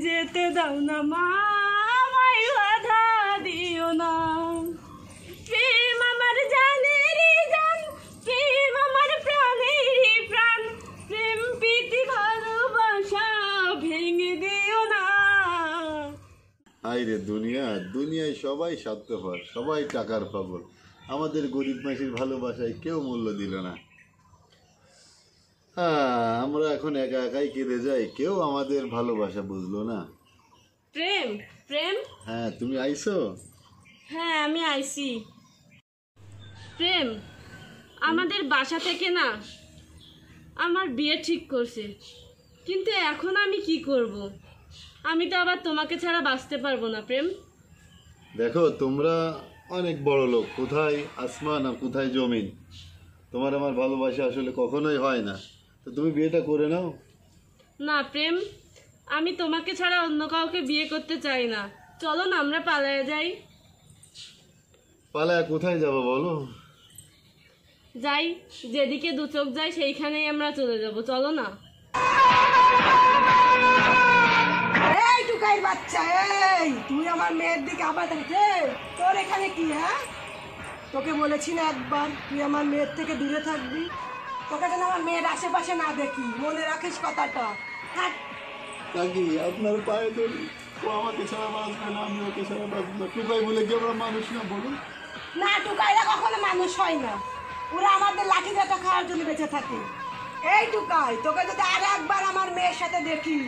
যেতে দাও না মা, আমায় বাধা দিও না। প্রেম আমার জানেরই জান, প্রেম আমার প্রাণেরই প্রাণ, প্রেম প্রীতি ভালোবাসা ভেঙে দিও না। আইরে দুনিয়ায় সবাই স্বার্থপর, সবাই টাকার পাগল। আমাদের গরিব মাসির ভালোবাসায় কেউ মূল্য দিল না। আমরা এখন একা একাই কেঁদে যাই, কেউ আমাদের ভালোবাসা বুঝলো না। প্রেম প্রেম হ্যাঁ, তুমি আইছো? হ্যাঁ, আমি আইছি। প্রেম, আমাদের বাসা থেকে না আমার বিয়ে ঠিক করছে, কিন্তু এখন আমি কি করব? আমি তো আবার তোমাকে ছাড়া বাঁচতে পারবো না। প্রেম, দেখো, তোমরা অনেক বড় লোক, কোথায় আসমান আর কোথায় জমিন। তোমার আমার ভালোবাসা আসলে কখনোই হয় না। তো তুমি বিয়েটা করে নাও। না প্রেম, আমি তোমাকে ছাড়া অন্য কাউকে বিয়ে করতে চাই না। চলো না আমরা পালায়ে যাই। পালায় কোথায় যাবো বলো? যাই, যেদিকে দু চোখ যায় সেইখানেই আমরা চলে যাব। চলো না। এই টুকাইর বাচ্চা, এই তুই আমার মেয়ের দিকে আবার দেখে, তোর এখানে কি? হ্যাঁ, তোকে বলেছি না একবার তুই আমার মেয়ের থেকে দূরে থাকবি? তোকে যেন আমার মেয়ের আশেপাশে না দেখি, মনে রাখিস কথাটা। হ্যাঁ, কাকি, আপনার পায়ে ধরি, ও আমাকে ছাড়া বাঁচবে না, আমি ওকে ছাড়া বাঁচবো না। টুকাই বলে কি আমরা মানুষ না বলুন? না, টুকাইরা কখনো মানুষ হয় না, ওরা আমাদের লাঠি ব্যথা খাওয়ার জন্য বেঁচে থাকে। এই টুকাই, তোকে যদি আর একবার আমার মেয়ের সাথে দেখি,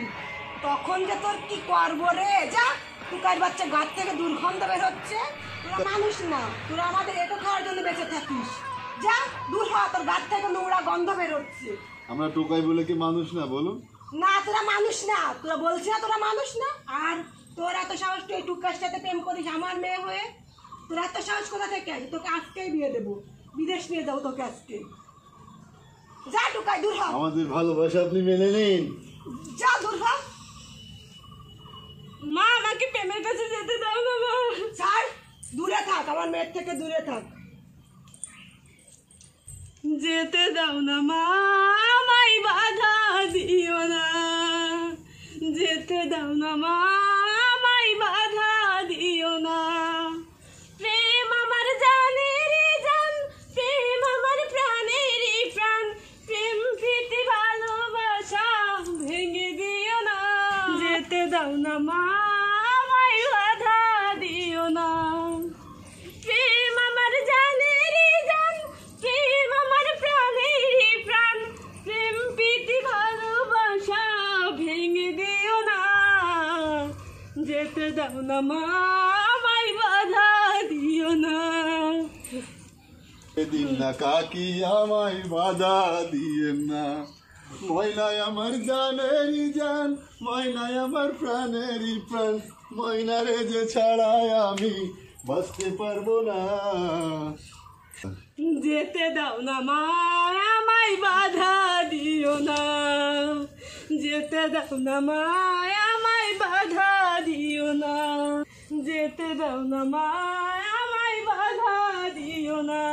তখন যে তোর কি করবো রে। যা, টুকাইর বাচ্চা, গাছ থেকে দুর্গন্ধ বের হচ্ছে। তোরা মানুষ না, তোরা আমাদের এটো খাওয়ার জন্য বেঁচে থাকিস। যা দূর হ, তোর গাছ থেকে নোংরা গন্ধ বের হচ্ছে। আমরা টোকাই বলে কি মানুষ না বলুন? না, তোরা মানুষ না, তোরা বলছি না তোরা মানুষ না। আর তোরা এত সাহস, তুই টুকার সাথে প্রেম করিস আমার মেয়ে হয়ে? তোরা এত সাহস কোথা থেকে? তোকে আজকেই বিয়ে দেবো, বিদেশ নিয়ে যাবো তোকে আজকে। যা টুকাই, দূর হ। আমাদের ভালোবাসা আপনি মেনে নিন। যা দূর হ। মা, আমাকে প্রেমের কাছে যেতে দাও না মা। ছাড়, দূরে থাক, আমার মেয়ের থেকে দূরে থাক। যেতে দাও না মা, আমায় বাধা দিও না। যেতে দাও না মা, আমায় বাধা দিও না। প্রেম আমার জানেরই জান, প্রেম আমার প্রাণেরই প্রাণ, প্রেম প্রীতি ভালোবাসা ভেঙে দিও না। যেতে দাও না মা, আমায় বাধা দিও না। প্রেম আমার জানেরই জান, প্রেম আমার প্রাণেরই প্রাণ, প্রেম প্রীতি ভালোবাসা ভেঙে দিও না। যেতে দাও না মা, আমায় বাধা দিও না। এদিন না কাকি, আমায় বাধা দিয়েন না। ময়নায় আমার জানেরই জান, ময়নায় আমার প্রাণেরই প্রাণ, ময়নারে যে ছাড়ায় আমি বাঁচতে পারবো না। যেতে দাও না মা, আমায় বাধা দিও না। যেতে দাও না মা, আমায় বাধা দিও না। যেতে দাও না মা, আমায় বাধা দিও না।